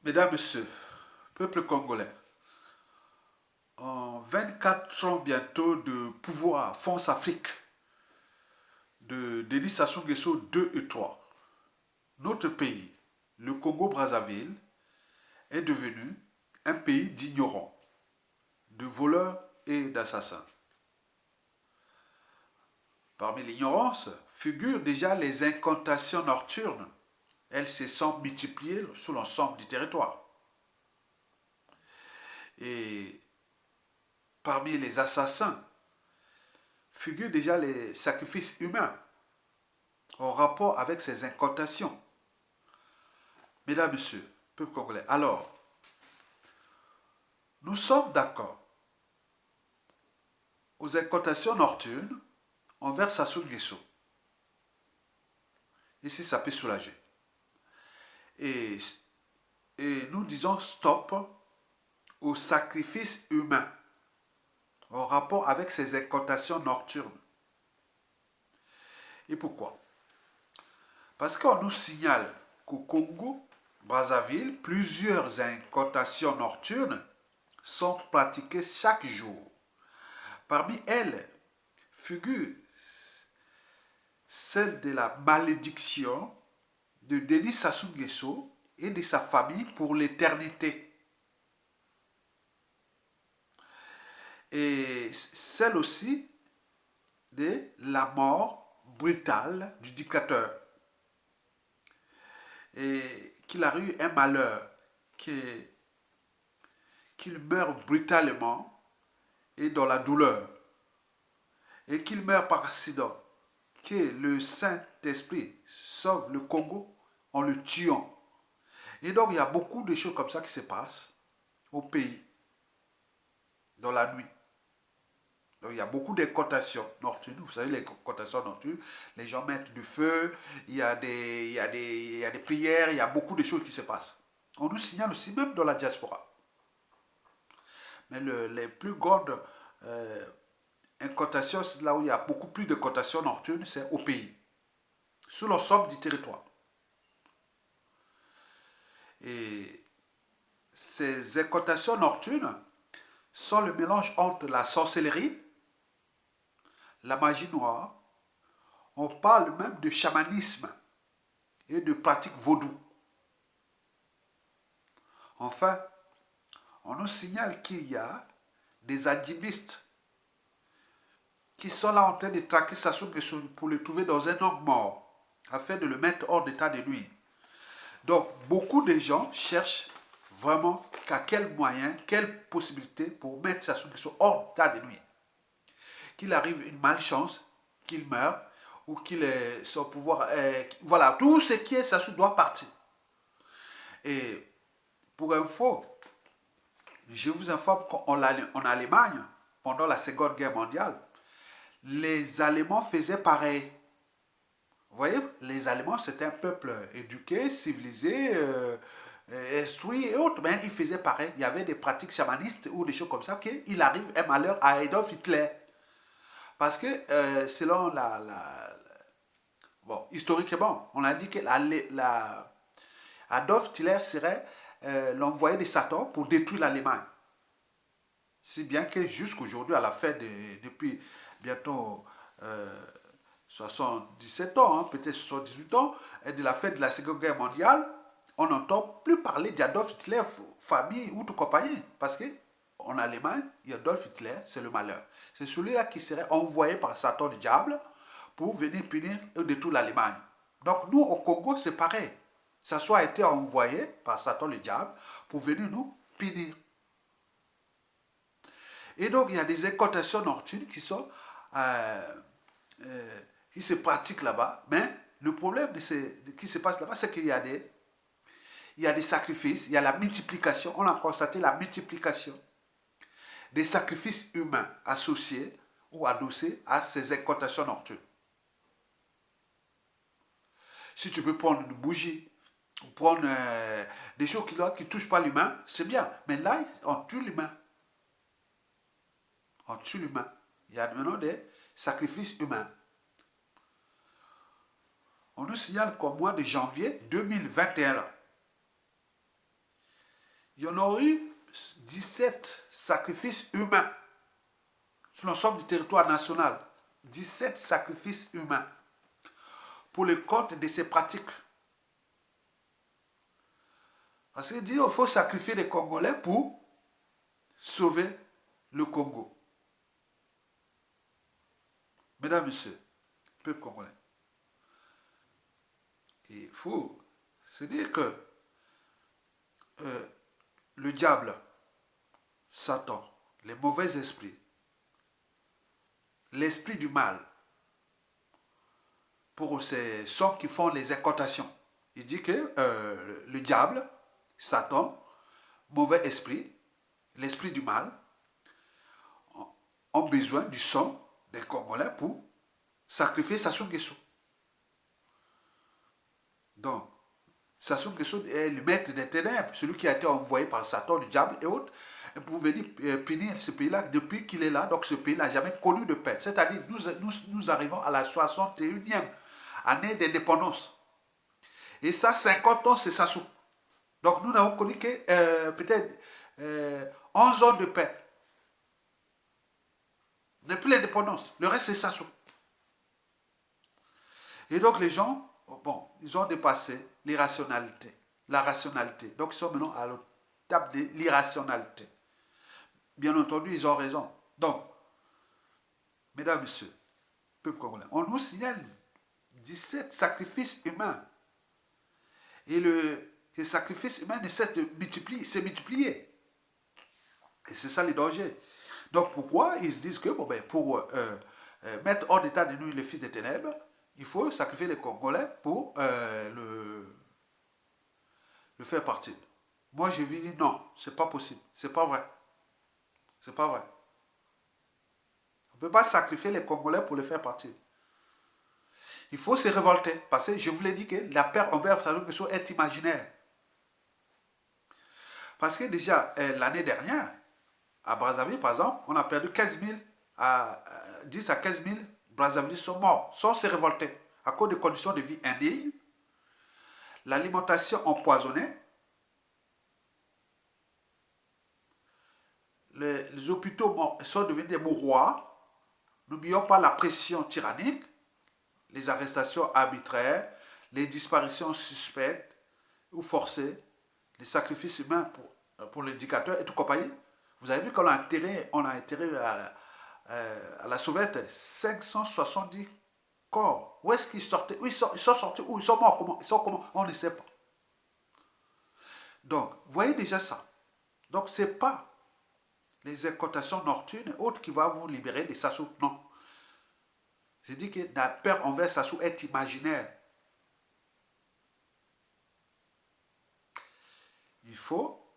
Mesdames, Messieurs, peuple congolais, en 24 ans bientôt de pouvoir France-Afrique de Denis Sassou Nguesso 2 et 3, notre pays, le Congo-Brazzaville, est devenu un pays d'ignorants, de voleurs et d'assassins. Parmi l'ignorance figurent déjà les incantations nocturnes. Elles se sont multipliées sur l'ensemble du territoire. Et parmi les assassins figurent déjà les sacrifices humains en rapport avec ces incantations. Mesdames, Messieurs, peuple congolais, alors, nous sommes d'accord aux incantations nocturnes envers Sassou Nguesso. Et si ça peut soulager. Et, et nous disons stop au sacrifice humain en rapport avec ces incantations nocturnes. Et pourquoi? Parce qu'on nous signale qu'au Congo, Brazzaville, plusieurs incantations nocturnes sont pratiquées chaque jour. Parmi elles figure celle de la malédiction de Denis Sassou Nguesso et de sa famille pour l'éternité. Et celle aussi de la mort brutale du dictateur. Et qu'il a eu un malheur, qu'il meurt brutalement et dans la douleur. Et qu'il meurt par accident. Que le Saint-Esprit sauve le Congo en le tuant. Et donc il y a beaucoup de choses comme ça qui se passent au pays, dans la nuit. Donc il y a beaucoup d'incantations nocturnes. Vous savez, les incantations nocturnes, les gens mettent du feu, il y a des prières, il y a beaucoup de choses qui se passent. On nous signale aussi, même dans la diaspora. Mais les plus grandes incantations, là où il y a beaucoup plus d'incantations nocturnes, c'est au pays, sur l'ensemble du territoire. Et ces incantations nocturnes sont le mélange entre la sorcellerie, la magie noire, on parle même de chamanisme et de pratiques vaudou. Enfin, on nous signale qu'il y a des animistes qui sont là en train de traquer Sassou Nguesso pour le trouver dans un angle mort, afin de le mettre hors d'état de nuire. Donc, beaucoup de gens cherchent vraiment qu'à quel moyen, quelle possibilité pour mettre Sassou Nguesso hors d'état de nuire. Qu'il arrive une malchance, qu'il meure, ou qu'il ait son pouvoir. Voilà, tout ce qui est Sassou doit partir. Et pour info, je vous informe qu'en Allemagne, pendant la Seconde Guerre mondiale, les Allemands faisaient pareil. Vous voyez, les Allemands, c'était un peuple éduqué, civilisé, instruit et autres. Mais ils faisaient pareil. Il y avait des pratiques chamanistes ou des choses comme ça, qu'il arrive un malheur à Adolf Hitler. Parce que selon bon, historiquement, on a dit que Adolf Hitler serait l'envoyé de Satan pour détruire l'Allemagne. Si bien que jusqu'aujourd'hui, à la fin depuis bientôt 77 ans, hein, peut-être 78 ans, et de la fin de la Seconde Guerre mondiale, on n'entend plus parler d'Adolf Hitler, famille ou tout compagnie. Parce que en Allemagne, Adolf Hitler, c'est le malheur. C'est celui-là qui serait envoyé par Satan le diable pour venir punir et détruire l'Allemagne. Donc nous, au Congo, c'est pareil. Ça soit été envoyé par Satan le diable pour venir nous punir. Et donc, il y a des incantations nocturnes qui se pratiquent là-bas. Mais le problème qui se passe là-bas, c'est qu'il y a des sacrifices, il y a la multiplication. On a constaté la multiplication des sacrifices humains associés ou adossés à ces incantations nocturnes. Si tu peux prendre une bougie, ou prendre des choses qui ne touchent pas l'humain, c'est bien. Mais là, on tue l'humain. On tue l'humain. Il y a maintenant des sacrifices humains. On nous signale qu'au mois de janvier 2021, il y en a eu 17 sacrifices humains sur l'ensemble du territoire national. 17 sacrifices humains pour le compte de ces pratiques. Parce qu'il dit qu'il faut sacrifier les Congolais pour sauver le Congo. Mesdames, Messieurs, peuple congolais, il faut se dire que le diable, Satan, les mauvais esprits, l'esprit du mal, pour ces hommes qui font les incantations, il dit que le diable, Satan, mauvais esprit, l'esprit du mal, ont besoin du sang des Congolais pour sacrifier Sassou Nguesso. Donc, Sassou Nguesso est le maître des ténèbres, celui qui a été envoyé par Satan, le diable et autres, pour venir punir ce pays-là depuis qu'il est là. Donc, ce pays n'a jamais connu de paix. C'est-à-dire, nous arrivons à la 61e année d'indépendance. Et ça, 50 ans, c'est Sassou. Donc, nous n'avons connu que peut-être 11 ans de paix. Depuis l'indépendance. Le reste, c'est Sassou. Et donc, les gens, bon, ils ont dépassé l'irrationalité, la rationalité. Donc, ils sont maintenant à la table de l'irrationalité. Bien entendu, ils ont raison. Donc, mesdames, messieurs, peuple congolais, on nous signale 17 sacrifices humains. Et les sacrifices humains essaient de se multiplier. Et c'est ça le danger. Donc, pourquoi ils se disent que, bon, ben, pour mettre hors d'état de nous les fils des ténèbres, il faut sacrifier les Congolais pour le faire partir. Moi, je lui dis non, c'est pas possible, c'est pas vrai. C'est pas vrai. On ne peut pas sacrifier les Congolais pour les faire partir. Il faut se révolter, parce que je vous l'ai dit que la peur envers Sassou Nguesso est imaginaire. Parce que déjà, l'année dernière, à Brazzaville, par exemple, on a perdu 15 000 10 à 15 000 Brazzavillistes sont morts, sont se révoltés à cause de conditions de vie indignes, l'alimentation empoisonnée, les hôpitaux sont devenus des mouroirs. N'oublions pas la pression tyrannique, les arrestations arbitraires, les disparitions suspectes ou forcées, les sacrifices humains pour l'éducateur et tout compagnie. Vous avez vu qu'on a enterré à la sauvette 570 corps. Où est-ce qu'ils sortaient? Où ils sont sortis? Où ils sont morts? Comment? Ils sont comment? On ne sait pas. Donc, vous voyez déjà ça. Donc, ce n'est pas les incantations nocturnes et autres qui vont vous libérer de Sassou. Non. Je dis que la peur envers Sassou est imaginaire. Il faut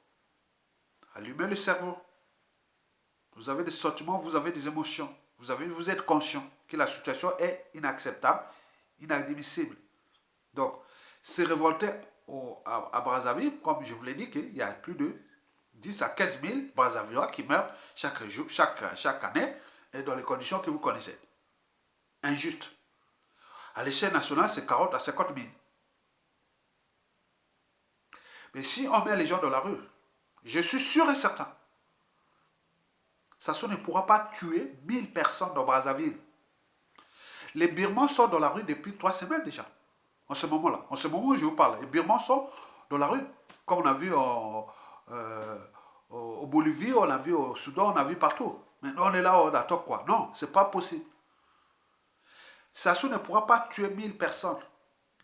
allumer le cerveau. Vous avez des sentiments, vous avez des émotions. Vous êtes conscient que la situation est inacceptable, inadmissible. Donc, se révolter à Brazzaville, comme je vous l'ai dit, qu'il y a plus de 10 à 15 000 Brazzavillois qui meurent chaque année et dans les conditions que vous connaissez. Injuste. À l'échelle nationale, c'est 40 à 50 000. Mais si on met les gens dans la rue, je suis sûr et certain, Sassou ne pourra pas tuer 1000 personnes dans Brazzaville. Les Birmans sont dans la rue depuis 3 semaines déjà. En ce moment-là. En ce moment où je vous parle. Les Birmans sont dans la rue. Comme on a vu au Bolivie, on a vu au Soudan, on a vu partout. Maintenant on est là, on attend quoi? Non, c'est pas possible. Sassou ne pourra pas tuer 1000 personnes,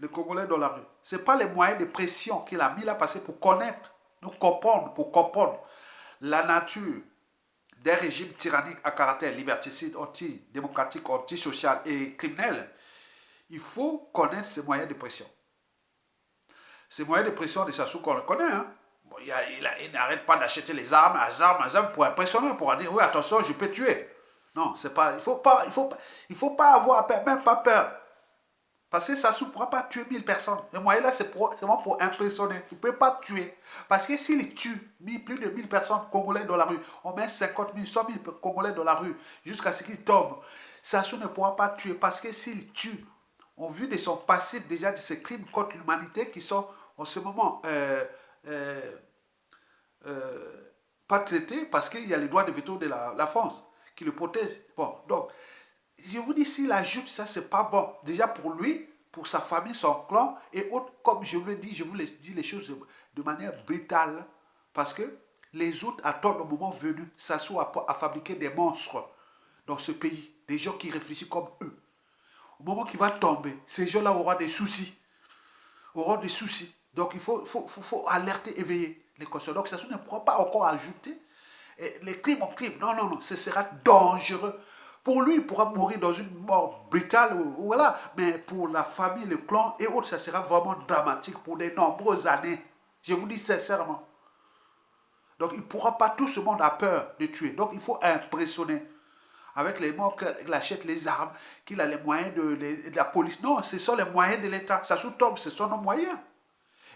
les Congolais dans la rue. Ce n'est pas les moyens de pression qu'il a mis là passé pour connaître, pour comprendre la nature des régimes tyranniques à caractère liberticide, anti-démocratique, anti-social et criminel. Il faut connaître ces moyens de pression. Ces moyens de pression de Sassou qu'on le connaît. Hein. Bon, il n'arrête pas d'acheter les armes pour impressionner, pour dire oui, attention, je peux tuer. Non, c'est pas. Il faut pas avoir peur, même pas peur. Parce que Sassou ne pourra pas tuer 1000 personnes. Le moyen là, c'est vraiment pour impressionner. Il ne peut pas tuer. Parce que s'il tue plus de 1000 personnes congolais dans la rue, on met 50 000, 100 000 congolais dans la rue jusqu'à ce qu'ils tombent. Sassou ne pourra pas tuer. Parce que s'il tue, au vu de son passif déjà de ces crimes contre l'humanité qui sont en ce moment pas traité parce qu'il y a les droits de veto de la France qui le protège. Bon, donc, je vous dis, s'il ajoute ça, c'est pas bon. Déjà pour lui, pour sa famille, son clan et autres, comme je vous l'ai dit, je vous dis les choses de manière brutale. Parce que les autres attendent au moment venu, s'assoient à fabriquer des monstres dans ce pays. Des gens qui réfléchissent comme eux. Au moment qu'il va tomber, ces gens-là auront des soucis. Auront des soucis. Donc il faut alerter, éveiller les consciences. Donc ça ne pourra pas encore ajouter les crimes en crimes. Non, non, non, ce sera dangereux. Pour lui, il pourra mourir dans une mort brutale, voilà. Mais pour la famille, le clan et autres, ça sera vraiment dramatique pour de nombreuses années. Je vous dis sincèrement. Donc il ne pourra pas, tout ce monde a peur de tuer. Donc il faut impressionner. Avec les mots qu'il achète les armes, qu'il a les moyens de la police. Non, ce sont les moyens de l'État. Ça sous-tombe, ce sont nos moyens.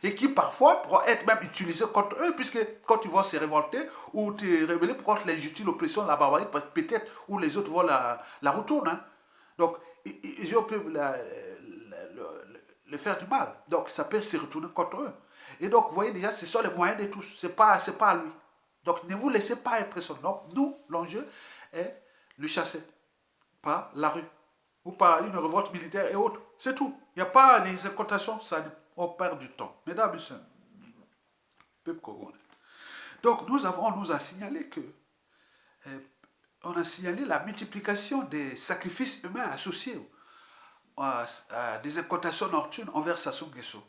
Et qui parfois pourront être même utilisés contre eux, puisque quand ils vont se révolter ou te rébeller contre l'injustice, l'oppression, la barbarie, peut-être, ou les autres vont la retourner. Hein. Donc, ils peuvent le faire du mal. Donc, ça peut se retourner contre eux. Et donc, vous voyez déjà, ce sont les moyens de tous. Ce n'est pas à lui. Donc, ne vous laissez pas impressionner. Donc, nous, l'enjeu est le chasser par la rue ou par une révolte militaire et autres. C'est tout. Il n'y a pas les incantations, on perd du temps. Mesdames et messieurs, peuple congolais. Donc nous a signalé que on a signalé la multiplication des sacrifices humains associés à des incantations nocturnes envers Sassou Nguesso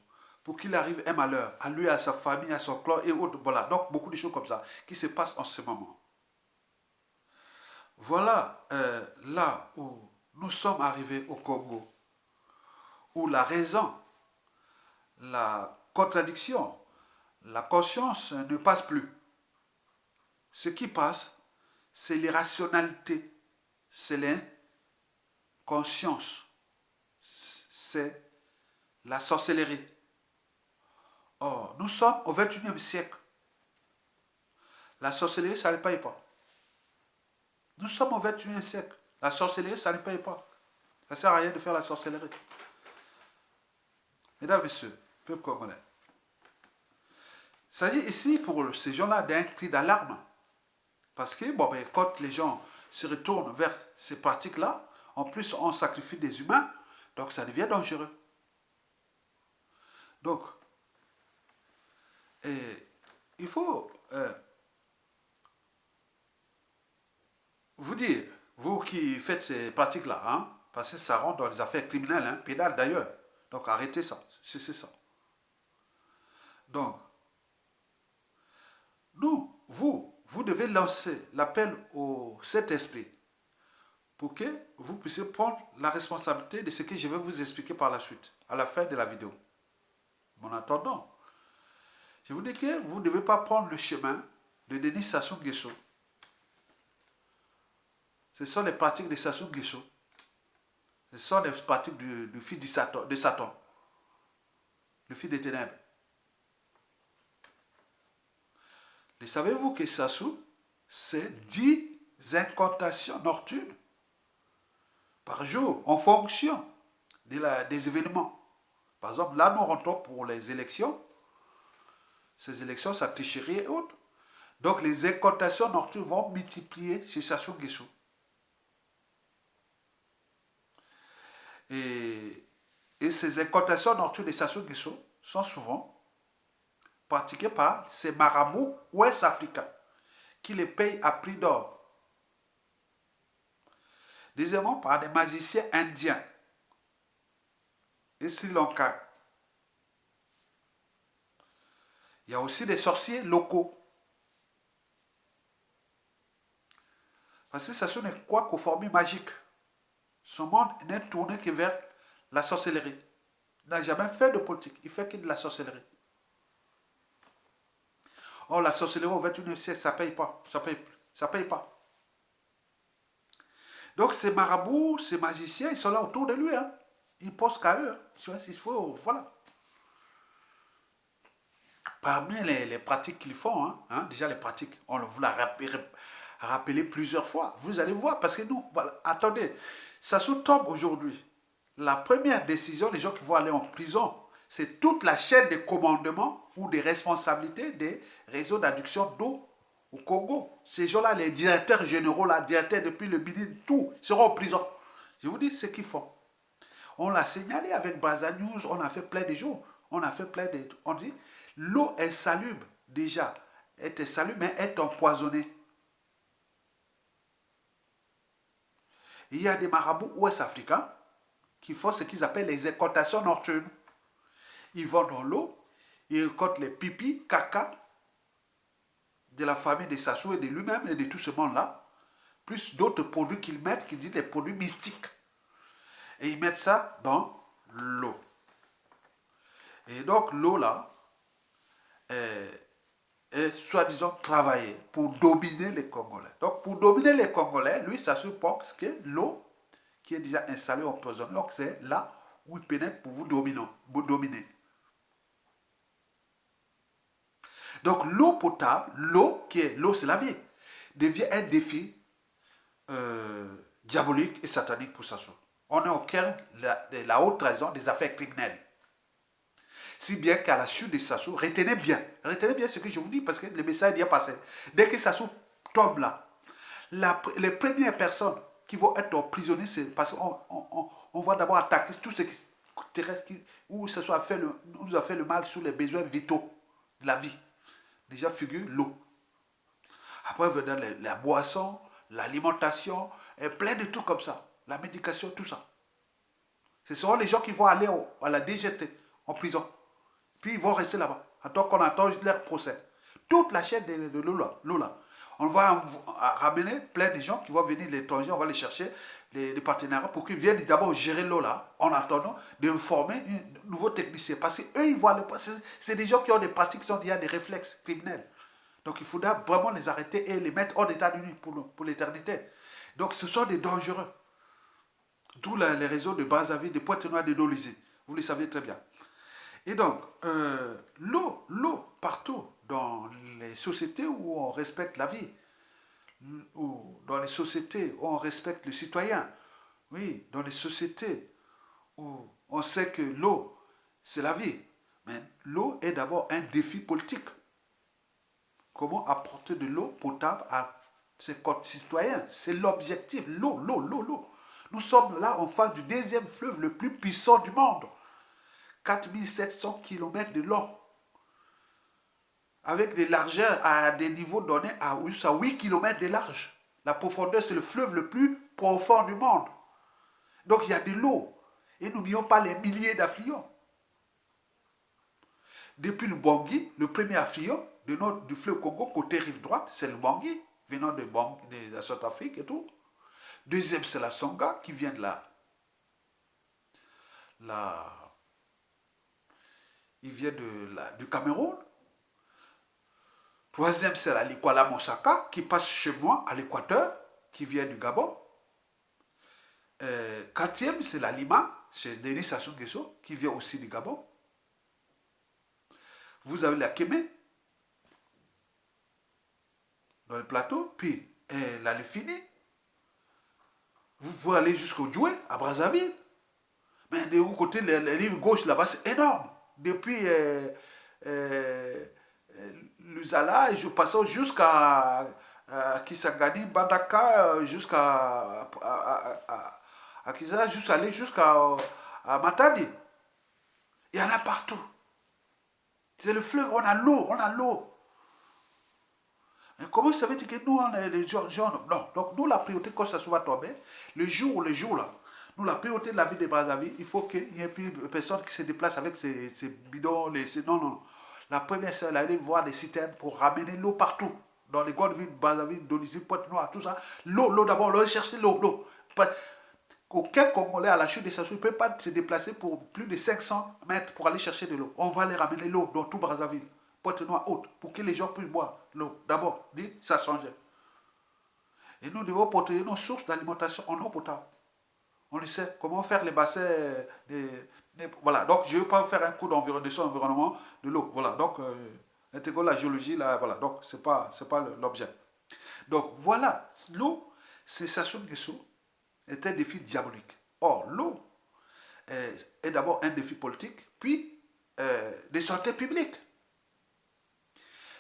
pour qu'il arrive un malheur à lui, à sa famille, à son clan et autres. Voilà, donc beaucoup de choses comme ça qui se passent en ce moment. Voilà là où nous sommes arrivés au Congo, où la raison, la contradiction, la conscience ne passe plus. Ce qui passe, c'est l'irrationalité, c'est l'inconscience, c'est la sorcellerie. Or, nous sommes au XXIe siècle. La sorcellerie, ça ne paye pas. Nous sommes au XXIe siècle. La sorcellerie, ça ne paye pas. Ça ne sert à rien de faire la sorcellerie. Mesdames et messieurs, peuple congolais. Il s'agit ici pour ces gens-là d'un cri d'alarme. Parce que bon, ben, quand les gens se retournent vers ces pratiques-là, en plus on sacrifie des humains, donc ça devient dangereux. Donc, il faut vous dire, vous qui faites ces pratiques-là, hein, parce que ça rentre dans les affaires criminelles, hein, pénales d'ailleurs. Donc arrêtez ça, cessez ça. Donc, vous devez lancer l'appel au Saint-Esprit pour que vous puissiez prendre la responsabilité de ce que je vais vous expliquer par la suite, à la fin de la vidéo. Mais en attendant, je vous dis que vous ne devez pas prendre le chemin de Denis Sassou Nguesso. Ce sont les pratiques de Sassou Nguesso. Ce sont les pratiques du fils de Satan, le fils des ténèbres. Et savez-vous que Sassou, c'est 10 incantations nocturnes par jour en fonction des événements. Par exemple, là, nous rentrons pour les élections. Ces élections, ça tricherie et autres. Donc, les incantations nocturnes vont multiplier chez Sassou Nguesso. Et ces incantations nocturnes de Sassou Nguesso sont souvent pratiquées par ces marabouts ouest-africains qui les payent à prix d'or. Deuxièmement, par des magiciens indiens et Sri Lanka. Il y a aussi des sorciers locaux. Parce que Sassou ne croit qu'aux formules magiques. Son monde n'est tourné que vers la sorcellerie. Il n'a jamais fait de politique, il fait que de la sorcellerie. Or, la sorcellerie au XXIe siècle, ça ne paye pas. Ça paye pas. Donc, ces marabouts, ces magiciens, ils sont là autour de lui. Hein. Ils pensent qu'à eux. Il faut, voilà. Parmi les pratiques qu'ils font, hein, déjà les pratiques, on vous l'a rappelé plusieurs fois. Vous allez voir, parce que nous, voilà, attendez, ça se tombe aujourd'hui. La première décision, les gens qui vont aller en prison, c'est toute la chaîne de commandement ou des responsabilités des réseaux d'adduction d'eau au Congo. Ces gens-là, les directeurs généraux, là, directeurs depuis le Bénin, tout, seront en prison. Je vous dis ce qu'ils font. On l'a signalé avec Brazza News, on a fait plein de jours. On a fait plein de... On dit, l'eau est salubre déjà. Elle est salubre, mais elle est empoisonnée. Il y a des marabouts ouest-africains qui font ce qu'ils appellent les incantations nocturnes. Ils vont dans l'eau, ils récoltent les pipis, caca de la famille de Sassou et de lui-même et de tout ce monde-là, plus d'autres produits qu'ils mettent, qu'ils disent des produits mystiques. Et ils mettent ça dans l'eau. Et donc l'eau là est soi-disant travaillée pour dominer les Congolais. Donc pour dominer les Congolais, lui, ça suppose que l'eau qui est déjà installée en prison, donc c'est là où il pénètre pour vous dominer. Donc l'eau potable, l'eau qui est l'eau, c'est la vie, devient un défi diabolique et satanique pour Sassou. On est au cœur de la haute trahison des affaires criminelles. Si bien qu'à la chute de Sassou, retenez bien ce que je vous dis parce que le message est passé. Dès que Sassou tombe là, les premières personnes qui vont être emprisonnées, c'est parce qu'on va d'abord attaquer tout ce qui terrestre où ce soit nous a fait le mal sur les besoins vitaux de la vie. Déjà figure l'eau. Après venir la boisson, l'alimentation, et plein de trucs comme ça. La médication, tout ça. Ce seront les gens qui vont aller à la DGT en prison. Puis ils vont rester là-bas. Attends qu'on attend leur procès. Toute la chaîne de l'eau là. On va ramener plein de gens qui vont venir de l'étranger, on va les chercher, les partenariats, pour qu'ils viennent d'abord gérer l'eau là, en attendant de former un nouveau technicien. Parce qu'eux, ils voient c'est des gens qui ont des pratiques, qui ont déjà des réflexes criminels. Donc il faudra vraiment les arrêter et les mettre hors d'état de nuit pour l'éternité. Donc ce sont des dangereux. D'où les réseaux de Brazzaville, de Pointe-Noire, de Dolizé. Vous le savez très bien. Et donc, l'eau, partout, dans les sociétés où on respecte la vie, ou dans les sociétés où on respecte le citoyen, oui, dans les sociétés où on sait que l'eau, c'est la vie. Mais l'eau est d'abord un défi politique. Comment apporter de l'eau potable à ses concitoyens? C'est l'objectif, l'eau. Nous sommes là en face du deuxième fleuve le plus puissant du monde. 4700 km de long. Avec des largeurs à des niveaux donnés à 8 km de large. La profondeur, c'est le fleuve le plus profond du monde. Donc il y a de l'eau. Et n'oublions pas les milliers d'affluents. Depuis le Bangui, le premier affluent du fleuve Congo, côté rive droite, c'est le Bangui, venant de la Centrafrique et tout. Deuxième, c'est la Songa, qui vient de du Cameroun. Troisième, c'est la Likwala Mosaka, qui passe chez moi, à l'équateur, qui vient du Gabon. Quatrième, c'est la Lima, chez Denis Sassou Nguesso, qui vient aussi du Gabon. Vous avez la Kémé, dans le plateau, puis la Lefini. Vous pouvez aller jusqu'au Djoué, à Brazzaville. Mais de l'autre côté, la rive gauche, là-bas, c'est énorme. Depuis Luzala, je passe jusqu'à Kisangani, Bandaka, jusqu'à Kisangani, jusqu'à Matadi. Il y en a partout. C'est le fleuve, on a l'eau. Mais comment ça veut dire que nous, on est les gens? Non, donc nous, la priorité, quand ça va tomber, le jour là, nous, la priorité de la ville de Brazzaville, il faut qu'il n'y ait plus de personnes qui se déplacent avec ces bidons. Non. La première, c'est d'aller voir des citernes pour ramener l'eau partout. Dans les grandes villes, Brazzaville, Donizy, Pointe-Noire, tout ça. L'eau d'abord, chercher l'eau. Aucun Congolais à la chute de Sassou ne peut pas se déplacer pour plus de 500 mètres pour aller chercher de l'eau. On va aller ramener l'eau dans tout Brazzaville, Pointe-Noire, haute, pour que les gens puissent boire l'eau. D'abord, ça changeait. Et nous devons protéger nos sources d'alimentation en eau potable. On le sait, comment faire les bassins. Voilà, donc je ne vais pas faire un cours d'environnement de l'eau. Voilà, donc intégrer la géologie, là, voilà, donc ce n'est pas l'objet. Donc voilà, l'eau, c'est Sassou Nguesso, est un défi diabolique. Or, l'eau est d'abord un défi politique, puis de santé publique.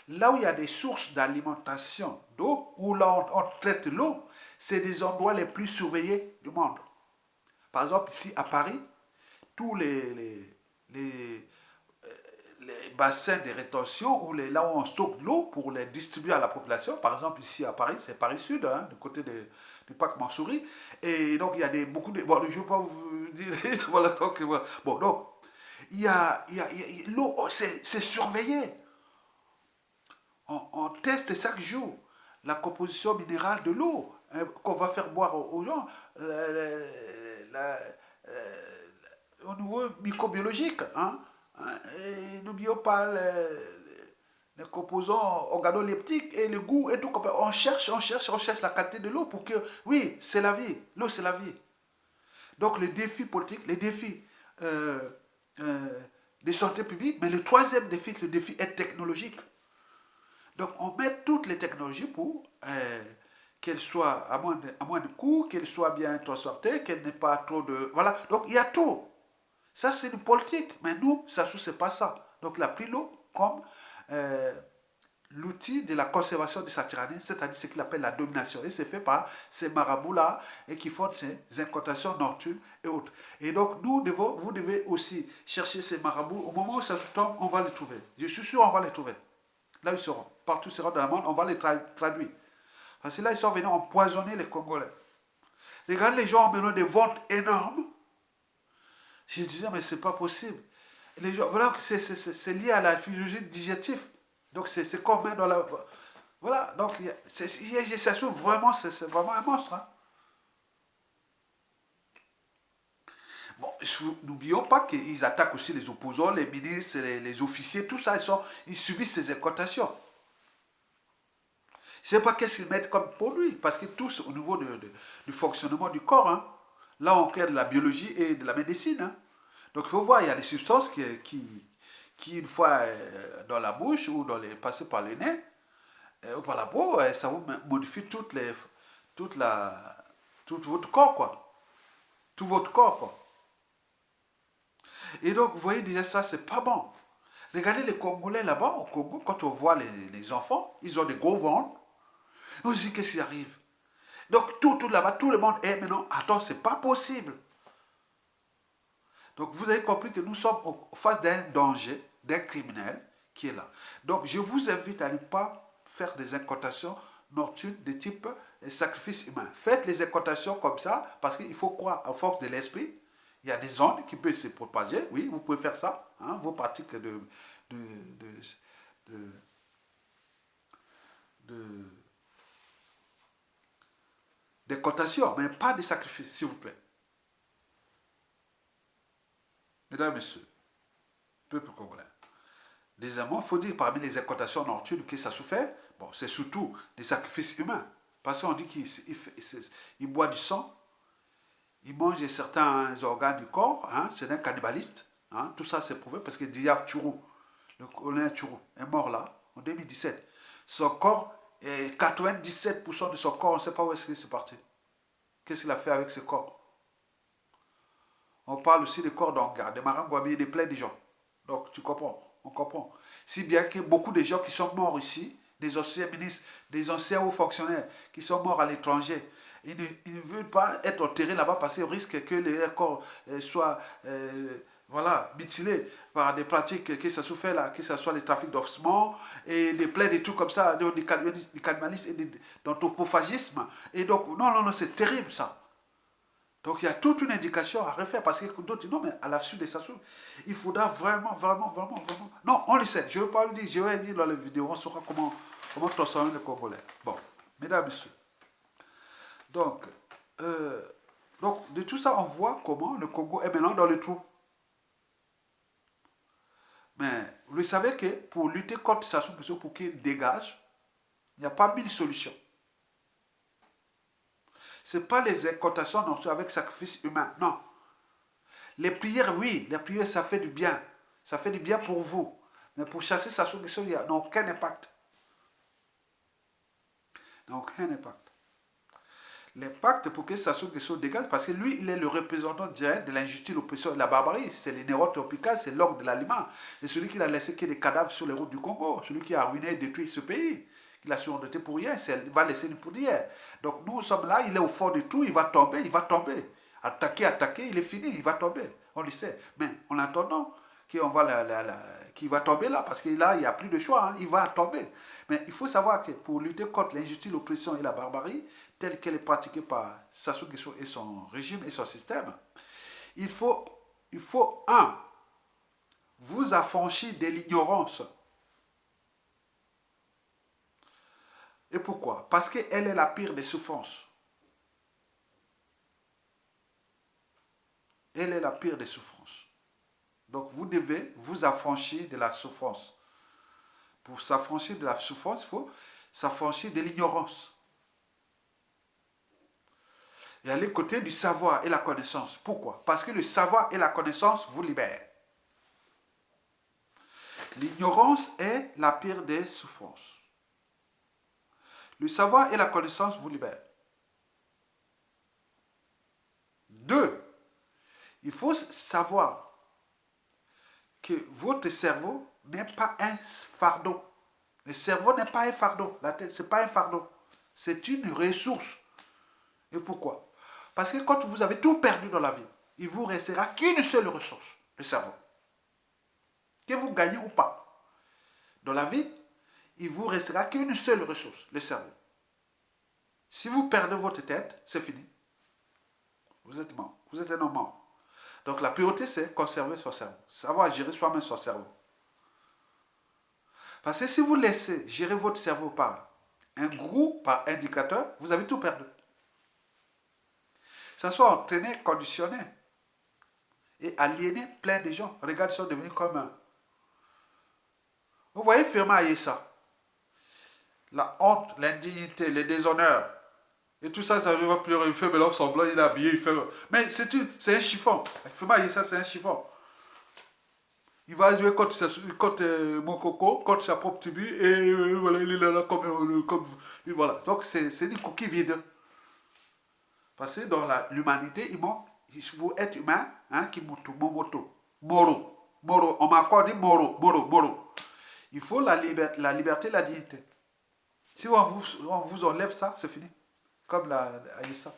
Là où il y a des sources d'alimentation d'eau, où là on traite l'eau, c'est des endroits les plus surveillés du monde. Par exemple, ici à Paris, tous les, les bassins de rétention, ou là où on stocke de l'eau pour les distribuer à la population, par exemple ici à Paris, c'est Paris Sud, hein, du côté du parc Montsouris, et donc il y a beaucoup de... Bon, je ne vais pas vous dire... voilà, donc, voilà. Bon, donc, l'eau, c'est surveillé. On teste chaque jour la composition minérale de l'eau, hein, qu'on va faire boire aux gens, au niveau microbiologique. Hein, hein, et n'oublions pas les composants organoleptiques et le goût et tout. On cherche la qualité de l'eau pour que, oui, c'est la vie. L'eau, c'est la vie. Donc, les défis politiques, les défis euh, euh, de santé publique, mais le troisième défi, le défi est technologique. Donc, on met toutes les technologies pour qu'elles soient à moins de coûts, qu'elles soient bien transportées, qu'elles n'aient pas trop de... Voilà, donc il y a tout. Ça, c'est une politique. Mais nous, ça ne c'est pas ça. Donc, il a pris l'eau comme euh, l'outil de la conservation de sa tyrannie, c'est-à-dire ce qu'il appelle la domination. Et c'est fait par ces marabouts-là et qui font ces incantations nocturnes et autres. Et donc, vous devez aussi chercher ces marabouts. Au moment où ça se tombe, on va les trouver. Je suis sûr, on va les trouver. Là, ils seront. Partout ils seront dans le monde, on va les traduire. Parce que là, ils sont venus empoisonner les Congolais. Regardez, les gens ont besoin de ventes énormes. Je disais, mais c'est pas possible. Les gens, voilà, c'est lié à la physiologie digestive. Donc, c'est comme dans la... Voilà, donc, ça se vraiment, c'est vraiment un monstre. Hein. Bon, n'oublions pas qu'ils attaquent aussi les opposants, les ministres, les officiers, tout ça, ils subissent ces incantations. Je ne sais pas qu'est-ce qu'ils mettent comme produit, parce que tous au niveau du fonctionnement du corps, hein, là on crée de la biologie et de la médecine. Hein. Donc il faut voir, il y a des substances qui une fois dans la bouche ou passées par le nez ou par la peau, ça vous modifie toute la, tout votre corps, quoi. Tout votre corps, quoi. Et donc, vous voyez déjà ça, c'est pas bon. Regardez les Congolais là-bas, au Congo, quand on voit les enfants, ils ont des gros ventres. On se dit, qu'est-ce qui arrive? Donc, tout là-bas, tout le monde est maintenant, attends, c'est pas possible. Donc, vous avez compris que nous sommes face d'un danger, d'un criminel qui est là. Donc, je vous invite à ne pas faire des incantations nocturnes de type sacrifice humain. Faites les incantations comme ça, parce qu'il faut croire en force de l'esprit. Il y a des ondes qui peuvent se propager. Oui, vous pouvez faire ça. Hein, vos pratiques de, de, de d'incantation, mais pas de sacrifice, s'il vous plaît. Mesdames et messieurs, peuple congolais. Deuxièmement, il faut dire parmi les incantations nocturnes que ça se fait, bon, c'est surtout des sacrifices humains. Parce qu'on dit qu'il boit du sang, il mange certains organes du corps, hein, c'est un cannibaliste. Hein, tout ça c'est prouvé parce que Diak Tchourou, le colonel Tchourou, est mort là en 2017. Son corps, 97% de son corps, on ne sait pas où est-ce qu'il est parti. Qu'est-ce qu'il a fait avec ce corps? On parle aussi des corps d'Anga, des Marangouabi, des plein de gens. Donc tu comprends, on comprend. Si bien que beaucoup de gens qui sont morts ici, des anciens ministres, des anciens hauts fonctionnaires qui sont morts à l'étranger, ils ne veulent pas être enterrés là-bas parce qu'ils risquent que les corps soient voilà, mutilés par des pratiques que ça se fait là, que ce soit les trafics d'offrement et des plaies, des trucs comme ça, du cannibalisme et d'anthropophagisme. Et donc, non, non, non, c'est terrible ça. Donc il y a toute une indication à refaire parce que d'autres disent non, mais à la suite de ça, il faudra vraiment, vraiment, vraiment, vraiment. Non, on le sait. Je ne veux pas le dire, je vais dire dans la vidéo, on saura comment transformer le Congolais. Bon, mesdames, messieurs. Donc, euh, donc, de tout ça, on voit comment le Congo est maintenant dans le trou. Mais vous savez que pour lutter contre ça, pour qu'il dégage, il n'y a pas mille solutions. Ce n'est pas les incantations non, avec sacrifice humain. Non. Les prières, oui, les prières, ça fait du bien. Ça fait du bien pour vous. Mais pour chasser ça, il n'y a aucun impact. Il n'y a aucun impact. l'impact pour que Sassou Nguesso dégage, parce que lui, il est le représentant direct de l'injustice, l'oppression et de la barbarie. C'est le Néron tropical, c'est l'orgue de l'aliment. C'est celui qui a laissé que des cadavres sur les routes du Congo, celui qui a ruiné et détruit ce pays. Il a surendetté pour rien, il va laisser une poudrière. Donc nous sommes là, il est au fond de tout, il va tomber, il va tomber. Attaquer, il est fini, il va tomber. On le sait. Mais en attendant qu'il va tomber là, parce que là, il n'y a plus de choix, hein, il va tomber. Mais il faut savoir que pour lutter contre l'injustice, l'oppression et la barbarie, telle qu'elle est pratiquée par Sassou Nguesso et son régime et son système, il faut vous affranchir de l'ignorance. Et pourquoi? Parce qu'elle est la pire des souffrances. Elle est la pire des souffrances. Donc vous devez vous affranchir de la souffrance. Pour s'affranchir de la souffrance, il faut s'affranchir de l'ignorance. Et aller côté du savoir et la connaissance. Pourquoi? Parce que le savoir et la connaissance vous libèrent. L'ignorance est la pire des souffrances. Le savoir et la connaissance vous libèrent. 2. Il faut savoir que votre cerveau n'est pas un fardeau. Le cerveau n'est pas un fardeau. La tête, ce n'est pas un fardeau. C'est une ressource. Et pourquoi? Parce que quand vous avez tout perdu dans la vie, il vous restera qu'une seule ressource, le cerveau. Que vous gagnez ou pas. Dans la vie, il vous restera qu'une seule ressource, le cerveau. Si vous perdez votre tête, c'est fini. Vous êtes mort. Vous êtes un homme mort. Donc la priorité, c'est conserver son cerveau. Savoir gérer soi-même son cerveau. Parce que si vous laissez gérer votre cerveau par un gourou, par indicateur, vous avez tout perdu. Ça soit entraîné, conditionné et aliéné plein de gens. Regarde, ils sont devenus comme un. Vous voyez Firmin Aïssa. La honte, l'indignité, le déshonneur. Et tout ça, ça va pleurer. Il fait mais l'homme semblant, il est habillé, il fait. Mais c'est un chiffon. Firmin Aïssa, c'est un chiffon. Il va jouer contre mon coco, contre sa propre tribu, et voilà, il est là comme voilà. Donc c'est une coquille vide. Parce que dans l'humanité, il faut être humain, hein, qui moto, moro. On m'a encore dit moro. Il faut la liberté, la dignité. Si on vous enlève ça, c'est fini. Comme la Aïssa.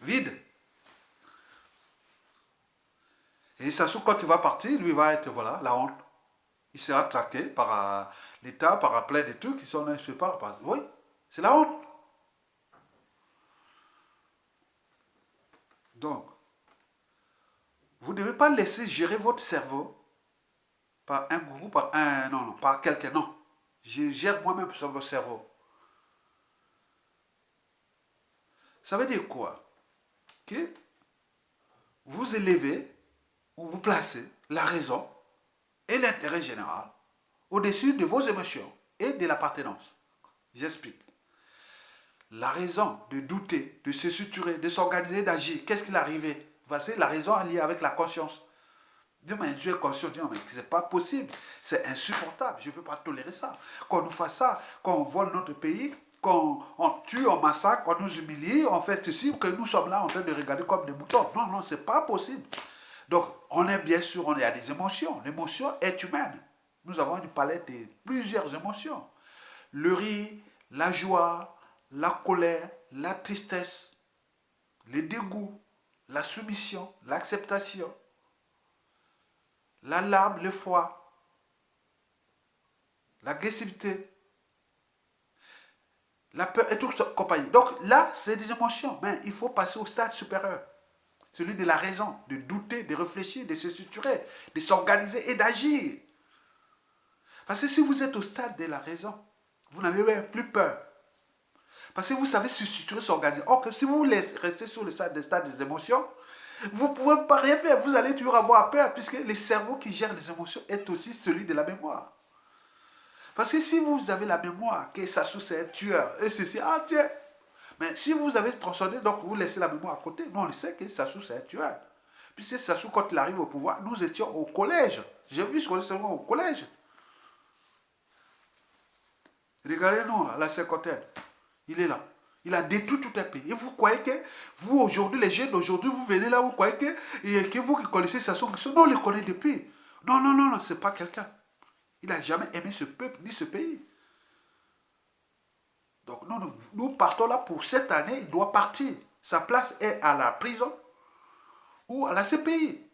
Vide. Et Sassou, quand il va partir, lui va être, voilà, la honte. Il sera traqué par l'État, par plein de trucs qui sont inspirés par. Oui, c'est la honte. Donc, vous ne devez pas laisser gérer votre cerveau par un gourou, par quelqu'un. Non. Je gère moi-même sur mon cerveau. Ça veut dire quoi? Que vous élevez ou vous placez la raison et l'intérêt général au-dessus de vos émotions et de l'appartenance. J'explique. La raison de douter, de se suturer, de s'organiser, d'agir, qu'est-ce qui est arrivé? Voici la raison alliée avec la conscience. Dieu m'a tu es conscient, Dieu, mais c'est pas possible, c'est insupportable, je ne peux pas tolérer ça. Qu'on nous fasse ça, qu'on vole notre pays, qu'on tue, on massacre, qu'on nous humilie, on fait ceci, que nous sommes là en train de regarder comme des moutons. Non, c'est pas possible. Donc, on est bien sûr, il y a des émotions. L'émotion est humaine. Nous avons une palette de plusieurs émotions. Le rire, la joie, la colère, la tristesse, le dégoût, la soumission, l'acceptation, la larme, le froid, l'agressivité, la peur et tout ça, compagnie. Donc là, c'est des émotions, mais il faut passer au stade supérieur. Celui de la raison, de douter, de réfléchir, de se structurer, de s'organiser et d'agir. Parce que si vous êtes au stade de la raison, vous n'avez même plus peur. Parce que vous savez se structurer, s'organiser. Or que si vous restez sur le stade des émotions, vous ne pouvez pas rien faire. Vous allez toujours avoir peur, puisque le cerveau qui gère les émotions est aussi celui de la mémoire. Parce que si vous avez la mémoire, que Sassou c'est un tueur, et ceci, ah tiens. Mais si vous avez transcendé, donc vous laissez la mémoire à côté, nous on le sait que Sassou c'est un tueur. Puisque Sassou, quand il arrive au pouvoir, nous étions au collège. J'ai vu ce qu'on est seulement au collège. Regardez-nous, la cinquantaine. Il est là. Il a détruit tout un pays. Et vous croyez que, vous aujourd'hui, les jeunes d'aujourd'hui, vous venez là, vous croyez que vous qui connaissez Sassou Nguesso, non, on le connaît depuis. Non, non, non, non, c'est pas quelqu'un. Il n'a jamais aimé ce peuple, ni ce pays. Donc nous partons là pour cette année, il doit partir. Sa place est à la prison ou à la CPI.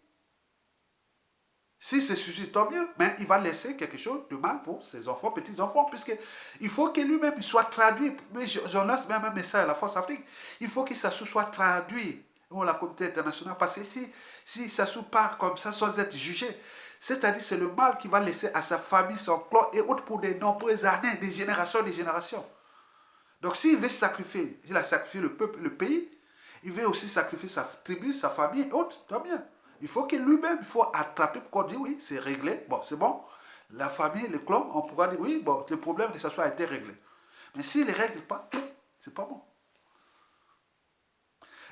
Si c'est suicide, tant mieux, mais il va laisser quelque chose de mal pour ses enfants, petits-enfants, puisqu'il faut que lui-même soit traduit. Mais j'en lance même un message à la Force Afrique. Il faut que Sassou soit traduit ou la communauté internationale, parce que si Sassou part comme ça sans être jugé, c'est-à-dire c'est le mal qu'il va laisser à sa famille, son clan et autres pour de nombreuses années, des générations, des générations. Donc s'il veut sacrifier, il a sacrifié le peuple, le pays, il veut aussi sacrifier sa tribu, sa famille et autres, tant bien. Il faut que lui-même, il faut attraper pour qu'on dise oui, c'est réglé, bon, c'est bon. La famille, le clan, on pourra dire oui, bon, le problème de Sassou a été réglé. Mais s'il ne règle pas, c'est pas bon.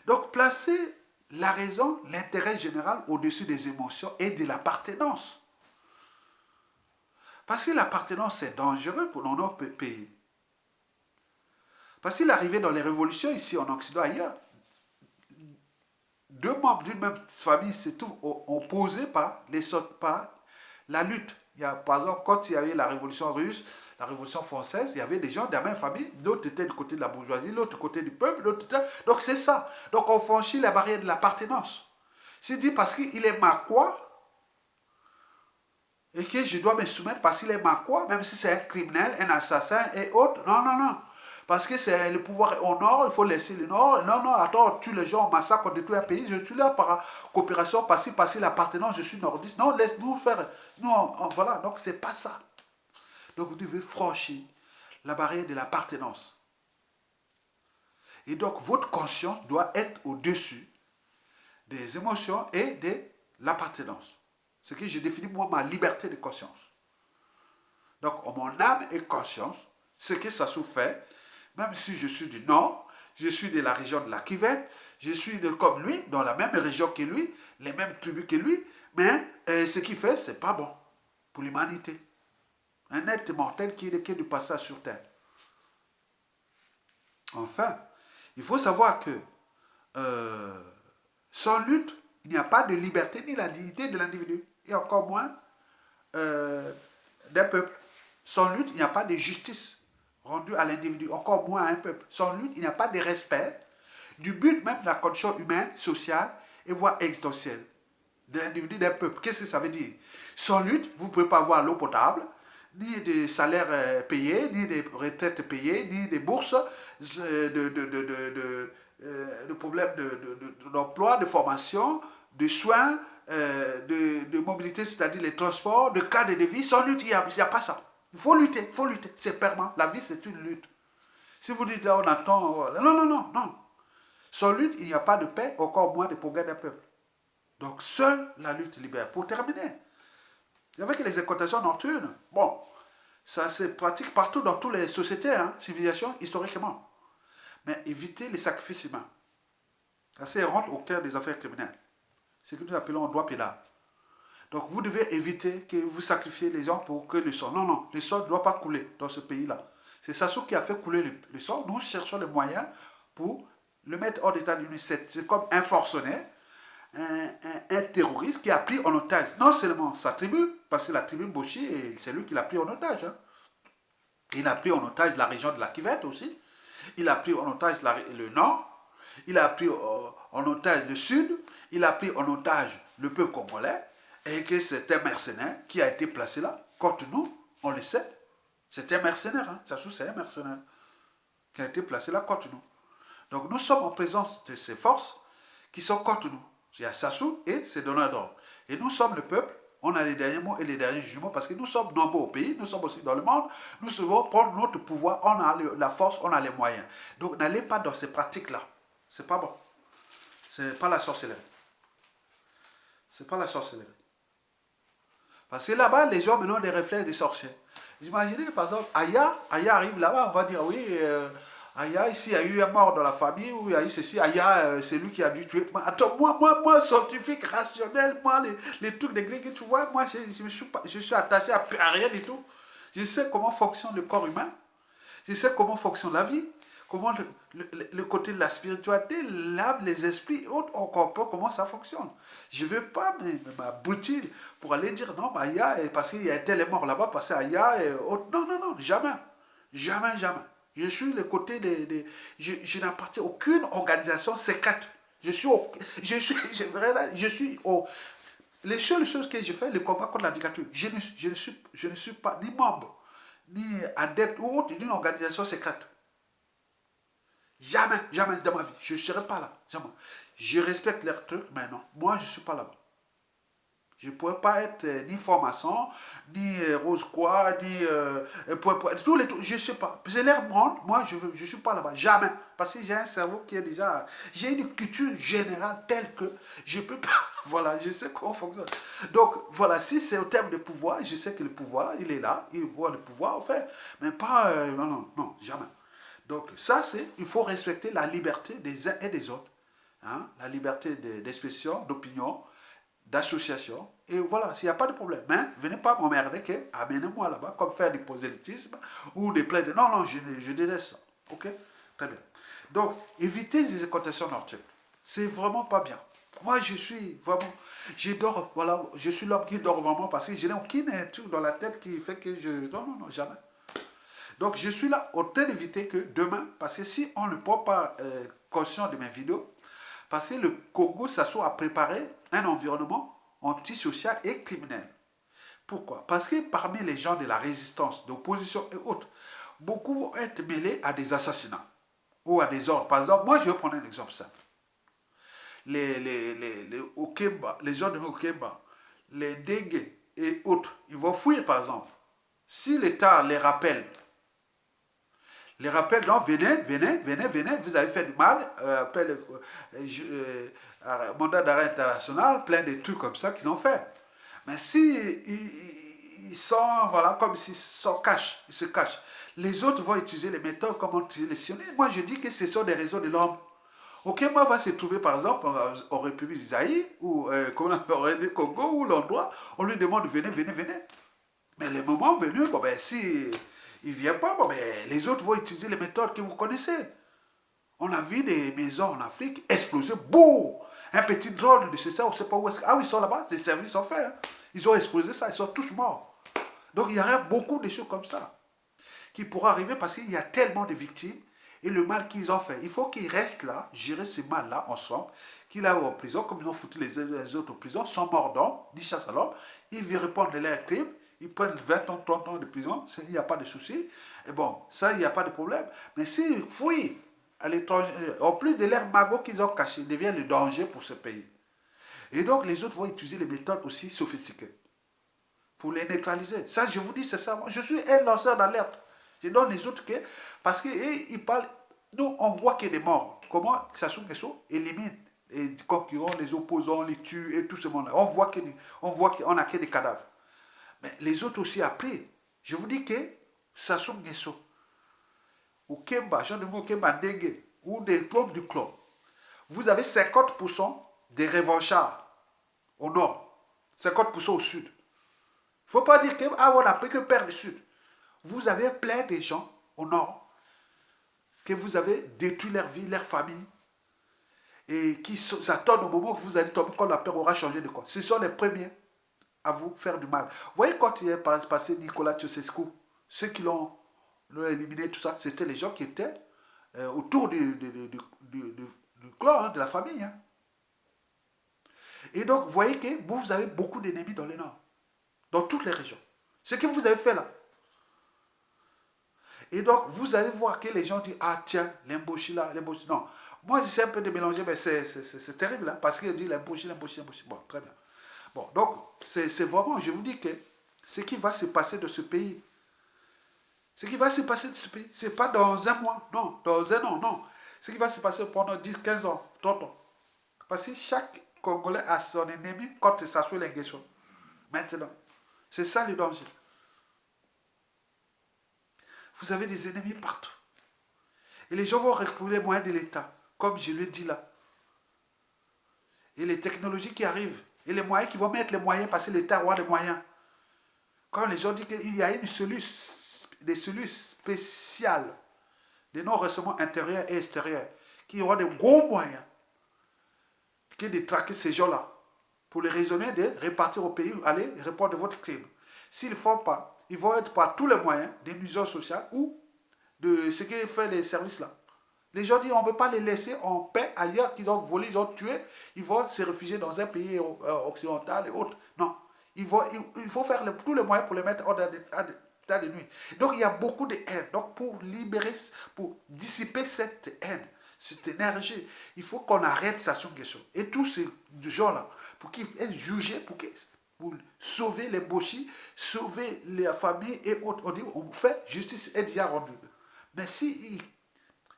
Donc placer la raison, l'intérêt général au-dessus des émotions et de l'appartenance. Parce que l'appartenance, c'est dangereux pour notre pays. Parce qu'il est arrivé dans les révolutions ici en Occident, ailleurs, deux membres d'une même famille se trouvent opposés par la lutte. Par exemple, quand il y avait la révolution russe, la révolution française, il y avait des gens de la même famille, l'autre était du côté de la bourgeoisie, l'autre côté du peuple, l'autre était... Donc c'est ça. Donc on franchit la barrière de l'appartenance. C'est dit parce qu'il est maquois, et que je dois me soumettre parce qu'il est maquois, même si c'est un criminel, un assassin et autres. Non, non, non. Parce que c'est le pouvoir au nord, il faut laisser le nord. Non, non, attends, on tue les gens, on massacre, on détruit un pays. Je suis là par coopération, parce que l'appartenance, je suis nordiste. Non, laisse-nous faire. Non, voilà, donc c'est pas ça. Donc vous devez franchir la barrière de l'appartenance. Et donc votre conscience doit être au-dessus des émotions et de l'appartenance. Ce que je définis moi ma liberté de conscience. Donc mon âme et conscience, ce que ça fait, même si je suis du nord, je suis de la région de la Kivette, je suis comme lui, dans la même région que lui, les mêmes tribus que lui, mais ce qu'il fait, c'est pas bon pour l'humanité. Un être mortel qui est du passage sur terre. Enfin, il faut savoir que sans lutte, il n'y a pas de liberté ni la dignité de l'individu, et encore moins d'un peuple. Sans lutte, il n'y a pas de justice rendue à l'individu, encore moins à un peuple. Sans lutte, il n'y a pas de respect du but même de la condition humaine, sociale et voire existentielle de l'individu, d'un peuple. Qu'est-ce que ça veut dire? Sans lutte, vous ne pouvez pas avoir l'eau potable, ni des salaires payés, ni des retraites payées, ni des bourses, de problèmes d'emploi, de formation, de soins, de mobilité, c'est-à-dire les transports, de cadre de vie. Sans lutte, il n'y a pas ça. Il faut lutter, c'est permanent. La vie, c'est une lutte. Si vous dites là, on attend... Non, non, non, non. Sans lutte, il n'y a pas de paix, encore moins de progrès d'un peuple. Donc, seule la lutte libère. Pour terminer, avec les incantations nocturnes, bon, ça se pratique partout dans toutes les sociétés, civilisations, historiquement. Mais évitez les sacrifices humains. Ça rentre au cœur des affaires criminelles. C'est ce que nous appelons droit pénal. Donc vous devez éviter que vous sacrifiez les gens pour que le sang... Non, non, le sang ne doit pas couler dans ce pays-là. C'est Sassou qui a fait couler le sang. Nous cherchons les moyens pour le mettre hors d'état d'unité. C'est comme un forcené, un terroriste qui a pris en otage non seulement sa tribu, parce que la tribu Boshi, c'est lui qui l'a pris en otage. Il a pris en otage la région de la Kivette aussi. Il a pris en otage le nord. Il a pris en otage le sud. Il a pris en otage le peuple congolais. Et que c'est un mercenaire qui a été placé là, contre nous, on le sait. C'est un mercenaire, Sassou c'est un mercenaire qui a été placé là contre nous. Donc nous sommes en présence de ces forces qui sont contre nous. Il y a Sassou et ses donneurs d'ordre. Et nous sommes le peuple, on a les derniers mots et les derniers jugements parce que nous sommes nombreux au pays, nous sommes aussi dans le monde, nous devons prendre notre pouvoir, on a la force, on a les moyens. Donc n'allez pas dans ces pratiques-là. C'est pas bon. C'est pas la sorcellerie. C'est pas la sorcellerie. Parce que là-bas, les gens maintenant ont des réflexes des sorciers. Imaginez, par exemple, Aya arrive là-bas, on va dire, oui, Aya, ici, il y a eu un mort dans la famille, ou il y a eu ceci, Aya, c'est lui qui a dû tuer. Attends, moi, scientifique, rationnel, moi, les trucs des Grecs, tu vois, moi, je suis attaché à rien du tout. Je sais comment fonctionne le corps humain, je sais comment fonctionne la vie, comment le côté de la spiritualité, l'âme, les esprits, on comprend comment ça fonctionne. Je ne veux pas m'aboutir pour aller dire non, Aya, parce qu'il y a un tel est mort là-bas, parce que Aya et autres. Non, non, non, jamais. Jamais, jamais. Je suis le côté je n'appartiens à aucune organisation secrète. Je suis les seules choses que je fais, le combat contre la dictature. Je ne suis pas ni membre, ni adepte ou autre d'une organisation secrète. Jamais, jamais de ma vie. Je ne serai pas là. Jamais. Je respecte leurs trucs, mais non. Moi, je ne suis pas là-bas. Je ne pourrais pas être ni franc-maçon, ni rose quoi, ni tous les trucs. Je ne sais pas. C'est leur monde. Moi, je ne suis pas là-bas. Jamais. Parce que j'ai un cerveau qui est déjà. J'ai une culture générale telle que je ne peux pas. Voilà, je sais comment fonctionne. Donc, voilà, si c'est au terme de pouvoir, je sais que le pouvoir, il est là. Il voit le pouvoir, en fait. Mais pas. Non, non, non, jamais. Donc, ça, c'est. Il faut respecter la liberté des uns et des autres. Hein, la liberté d'expression, d'opinion, d'association. Et voilà, s'il n'y a pas de problème. Mais venez pas m'emmerder que amenez-moi là-bas, comme faire du prosélytisme ou des plaies de. Non, non, je déteste ça. Ok. Très bien. Donc, évitez les cotations nocturnes. C'est vraiment pas bien. Moi, je suis vraiment. Je dors, voilà, je suis l'homme qui dort vraiment parce que je n'ai aucun truc dans la tête qui fait que je. Non, non, non, jamais. Donc, je suis là autant d'éviter que demain, parce que si on ne prend pas conscience de mes vidéos, parce que le Congo s'assoit à préparer un environnement antisocial et criminel. Pourquoi? Parce que parmi les gens de la résistance, d'opposition et autres, beaucoup vont être mêlés à des assassinats ou à des ordres. Par exemple, moi je vais prendre un exemple simple. Les Okemba, les gens de Okemba, les Dengue et autres, ils vont fouiller par exemple. Si l'État les rappelle, donc venez, venez, venez, venez, vous avez fait du mal, mandat d'arrêt international, plein de trucs comme ça qu'ils ont fait. Mais si ils sont, voilà, comme s'ils ils se cachent, les autres vont utiliser les méthodes comme on utilise les sionistes. Moi, je dis que ce sont des réseaux de l'homme. Ok, moi, va se trouver par exemple en République d'Isaïe ou au Congo ou l'endroit, on lui demande venez, venez, venez. Mais le moment venu, bon, ben, si il ne vient pas, bon, ben, les autres vont utiliser les méthodes que vous connaissez. On a vu des maisons en Afrique exploser, boum! Un petit drone de ça, on ne sait pas où est-ce. Ah oui, ils sont là-bas, les services sont faits. Hein. Ils ont explosé ça, ils sont tous morts. Donc il y aurait beaucoup de choses comme ça qui pourraient arriver parce qu'il y a tellement de victimes et le mal qu'ils ont fait. Il faut qu'ils restent là, gérer ce mal-là ensemble, qu'ils aillent en prison, comme ils ont foutu les autres en prison, sans mordant, ni chasse à l'homme. Ils vont répondre de leurs crimes. Ils prennent 20 ans, 30 ans de prison, il n'y a pas de souci. Et bon, ça, il n'y a pas de problème. Mais s'ils fouillent à l'étranger, en plus de leurs magots qu'ils ont cachés, ils deviennent le danger pour ce pays. Et donc, les autres vont utiliser les méthodes aussi sophistiquées pour les neutraliser. Ça, je vous dis, c'est ça. Moi, je suis un lanceur d'alerte. Je donne les autres que. Parce qu'ils parlent. Nous, on voit qu'il y a des morts. Comment Sassou Nguesso élimine les concurrents, les opposants, les tue et tout ce monde-là. On voit qu'on n'a que des cadavres. Mais les autres aussi après. Je vous dis que Sassou Nguesso, ou Kemba, Jean de Kemba Dengue, ou des membres du club, vous avez 50% des revanchards au nord, 50% au sud. Il ne faut pas dire que on n'a pris que perdre le sud. Vous avez plein de gens au nord que vous avez détruit leur vie, leur famille, et qui s'attendent au moment où vous allez tomber quand la peur aura changé de quoi. Ce sont les premiers à vous faire du mal. Vous voyez quand il est passé Nicolas Ceausescu, ceux qui l'ont éliminé, tout ça, c'était les gens qui étaient autour du clan, hein, de la famille. Hein. Et donc, vous voyez que vous avez beaucoup d'ennemis dans le nord, dans toutes les régions. Ce que vous avez fait là. Et donc, vous allez voir que les gens disent, ah tiens, l'embauché là, l'embauché. Non, moi j'essaie un peu de mélanger, mais c'est terrible, hein, parce qu'il dit l'embauché, l'embauché, l'embauché. Bon, très bien. Bon, donc, c'est vraiment, je vous dis que ce qui va se passer de ce pays, ce qui va se passer de ce pays, ce n'est pas dans un mois, non, dans un an, non. Ce qui va se passer pendant 10, 15 ans, 30 ans. Parce que chaque Congolais a son ennemi quand ça soit l'ingression. Maintenant, c'est ça le danger. Vous avez des ennemis partout. Et les gens vont recourir les moyens de l'État, comme je le dis là. Et les technologies qui arrivent, et les moyens qui vont mettre les moyens, parce que l'État aura les moyens. Quand les gens disent qu'il y a des cellules spéciales des non-renseignements intérieurs et extérieurs, qui auront de gros moyens que de traquer ces gens-là, pour les raisonner de répartir au pays, aller répondre à votre crime. S'ils ne font pas, ils vont être par tous les moyens des nuisances sociales ou de ce qui fait les services là. Les gens disent on ne peut pas les laisser en paix ailleurs, qu'ils ont volé, ils ont tué, ils vont se réfugier dans un pays occidental et autres. Non. Il faut faire tous les moyens pour les mettre hors d'état de nuit. Donc il y a beaucoup de haine. Donc pour libérer, pour dissiper cette haine, cette énergie, il faut qu'on arrête Sassou Nguesso. Et tous ces gens-là, pour qu'ils aient jugé, pour sauver les Boshi, sauver les familles et autres. On dit, on fait justice est déjà rendue. Mais si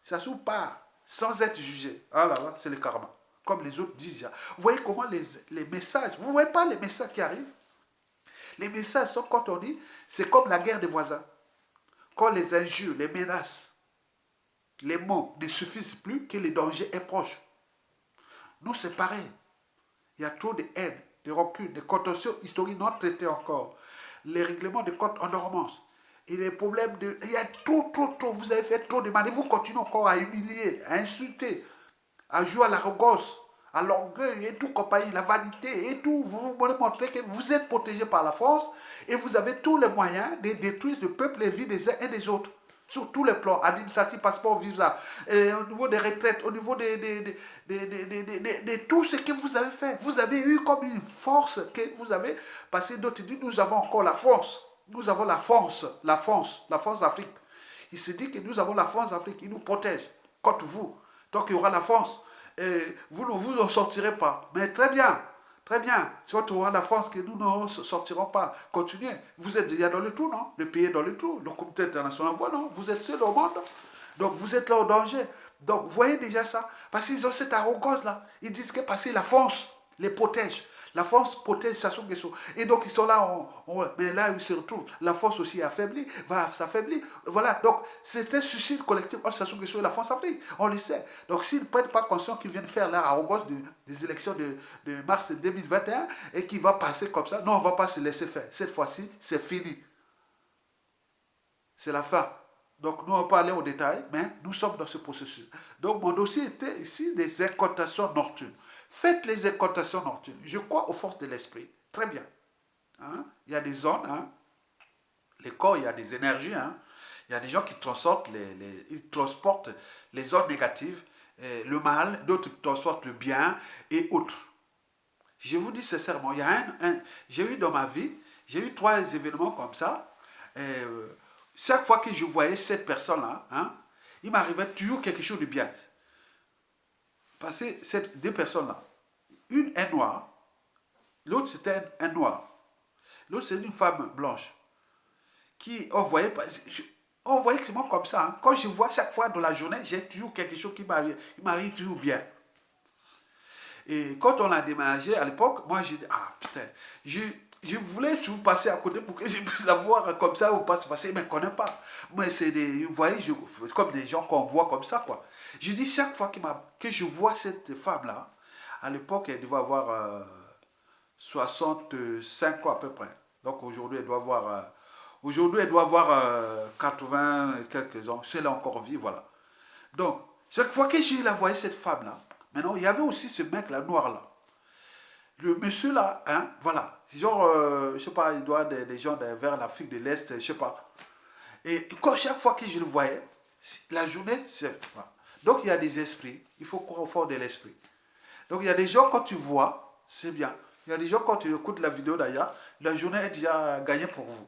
Sassou part sans être jugé, ah là là, c'est le karma. Comme les autres disent. Vous voyez comment les messages, vous ne voyez pas les messages qui arrivent? Les messages sont, quand on dit, c'est comme la guerre des voisins. Quand les injures, les menaces, les mots ne suffisent plus, que le danger est proche. Nous, c'est pareil. Il y a trop de haine, de rancune, de contentions historiques non traitées encore. Les règlements de comptes en dormance. Et les problèmes de... Il y a trop. Vous avez fait trop de mal. Et vous continuez encore à humilier, à insulter, à jouer à l'arrogance, à l'orgueil et tout, compagnie, la vanité et tout. Vous voulez montrer que vous êtes protégé par la France et vous avez tous les moyens de détruire le peuple et les vies des uns et des autres. Sur tous les plans, administratif, passeport, visa, au niveau des retraites, au niveau de tout ce que vous avez fait. Vous avez eu comme une force que vous avez passé. D'autres disent, nous avons encore la force. Nous avons la force d'Afrique. Il se dit que nous avons la force d'Afrique. Il nous protège contre vous. Donc il y aura la force. Et vous ne vous en sortirez pas. Mais très bien. Très bien. Si on aura la France que nous ne sortirons pas, continuez. Vous êtes déjà dans le trou, non? Le pays est dans le trou. Le comité international voit, non? Vous êtes seul au monde. Donc vous êtes là au danger. Donc vous voyez déjà ça. Parce qu'ils ont cette arrogance-là. Ils disent que parce que la France les protège. La France protège Sassou Nguesso. Et donc ils sont là, mais là ils se retrouvent. La France aussi affaiblie, va s'affaiblir. Voilà, donc c'est un suicide collectif entre Sassou Nguesso et la France-Afrique. On le sait. Donc s'ils ne prennent pas conscience qu'ils viennent faire leur arrogance des élections de mars 2021 et qu'il va passer comme ça, non, on ne va pas se laisser faire. Cette fois-ci, c'est fini. C'est la fin. Donc, nous, on va pas aller au détail, mais nous sommes dans ce processus. Donc, mon dossier était ici des incantations nocturnes. Faites les incantations nocturnes. Je crois aux forces de l'esprit. Très bien. Hein? Il y a des zones, hein? Les corps, il y a des énergies. Hein? Il y a des gens qui transportent ils transportent les ondes négatives, le mal, d'autres transportent le bien et autres. Je vous dis sincèrement, il y a j'ai eu dans ma vie, j'ai eu 3 événements comme ça. Chaque fois que je voyais cette personne-là, hein, il m'arrivait toujours quelque chose de bien. Parce que ces 2 personnes-là, une est noire, l'autre c'était un noir. L'autre c'est une femme blanche. On voyait que moi comme ça. Hein. Quand je vois chaque fois dans la journée, j'ai toujours quelque chose qui m'arrive toujours bien. Et quand on a déménagé à l'époque, moi j'ai dit, ah putain, je voulais vous passer à côté pour que je puisse la voir comme ça, ou pas se passer, mais je ne connais pas. Mais c'est vous voyez, comme des gens qu'on voit comme ça, quoi. Je dis chaque fois que je vois cette femme-là, à l'époque, elle devait avoir 65 ans à peu près. Donc aujourd'hui, elle doit avoir 80 quelques ans. Si elle est encore vie, voilà. Donc, chaque fois que je la voyais, cette femme-là, maintenant, il y avait aussi ce mec-là, noir-là. Le monsieur là, hein, voilà, genre, je sais pas, il doit des gens vers l'Afrique de l'Est, je sais pas. Et chaque fois que je le voyais, la journée, c'est... Voilà. Donc il y a des esprits, il faut croire au fond de l'esprit. Donc il y a des gens, quand tu vois, c'est bien. Il y a des gens, quand tu écoutes la vidéo d'ailleurs, la journée est déjà gagnée pour vous.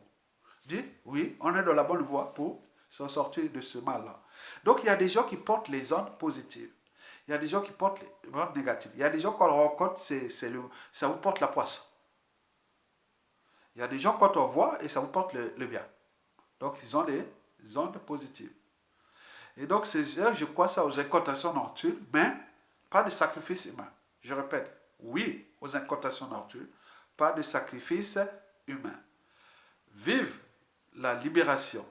Dis, oui, on est dans la bonne voie pour s'en sortir de ce mal-là. Donc il y a des gens qui portent les ondes positives. Il y a des gens qui portent les ondes négatives. Il y a des gens qu'on rencontre, ça vous porte la poisse. Il y a des gens quand on voit et ça vous porte le bien. Donc ils ont des ondes positives. Et donc je crois ça aux incantations nocturnes, mais pas de sacrifice humain. Je répète, oui aux incantations nocturnes, pas de sacrifice humain. Vive la libération.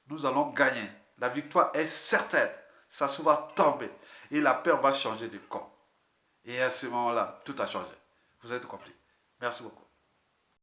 Nous allons gagner. La victoire est certaine. Sassou va tomber. Et la peur va changer de camp. Et à ce moment-là, tout a changé. Vous avez compris. Merci beaucoup.